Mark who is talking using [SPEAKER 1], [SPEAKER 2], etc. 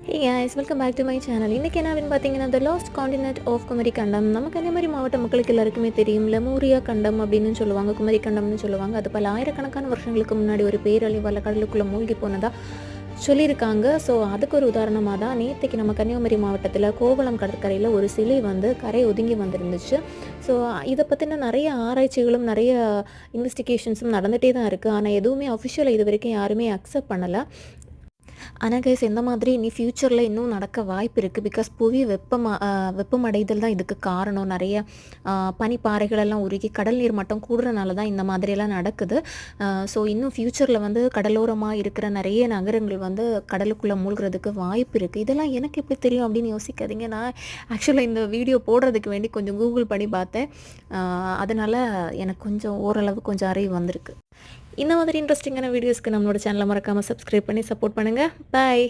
[SPEAKER 1] Hey guys, welcome back to my channel. இன்னைக்கு என்ன அப்படின்னு பார்த்தீங்கன்னா the lost continent of Kumari கண்டம். நம்ம கன்னியாகுமரி மாவட்ட மக்களுக்கு எல்லாருக்குமே தெரியும். லெமூரியா கண்டம் அப்படின்னு சொல்லுவாங்க, குமரி கண்டம்னு சொல்லுவாங்க. அது பல ஆயிரக்கணக்கான வருஷங்களுக்கு முன்னாடி ஒரு பேரழிவால் கடலுக்குள்ளே மூழ்கி போனதா சொல்லியிருக்காங்க. ஸோ அதுக்கு ஒரு உதாரணமாக தான் நேற்றுக்கு நம்ம கன்னியாகுமரி மாவட்டத்தில் கோவளம் கடற்கரையில் ஒரு சிலை வந்து கரை ஒதுங்கி வந்துருந்துச்சு. ஸோ இதை பற்றின நிறைய ஆராய்ச்சிகளும் நிறைய இன்வெஸ்டிகேஷன்ஸும் நடந்துகிட்டே தான் இருக்குது. ஆனால் எதுவுமே அஃபிஷியலாக இது வரைக்கும் யாருமே அக்செப்ட் பண்ணலை. ஆனால் கைஸ் இந்த மாதிரி இனி ஃப்யூச்சரில் இன்னும் நடக்க வாய்ப்பு இருக்குது. பிகாஸ் புவி வெப்பமடைதல் தான் இதுக்கு காரணம். நிறைய பனிப்பாறைகளெல்லாம் உருகி கடல் நீர் மட்டம் கூடுறனால தான் இந்த மாதிரியெல்லாம் நடக்குது. ஸோ இன்னும் ஃப்யூச்சரில் வந்து கடலோரமாக இருக்கிற நிறைய நகரங்கள் வந்து கடலுக்குள்ளே மூழ்கிறதுக்கு வாய்ப்பு இருக்குது. இதெல்லாம் எனக்கு எப்படி தெரியும் அப்படின்னு யோசிக்காதீங்க. நான் ஆக்சுவலாக இந்த வீடியோ போடுறதுக்கு வேண்டி கொஞ்சம் கூகுள் பண்ணி பார்த்தேன். அதனால் எனக்கு கொஞ்சம் ஓரளவு கொஞ்சம் அறிவு வந்திருக்கு. இந்த மாதிரி இன்ட்ரெஸ்டிங்கான வீடியோஸ்க்கு நம்மளோட சேனலை மறக்காமல் சப்ஸ்கிரைப் பண்ணி சப்போர்ட் பண்ணுங்கள். பாய்.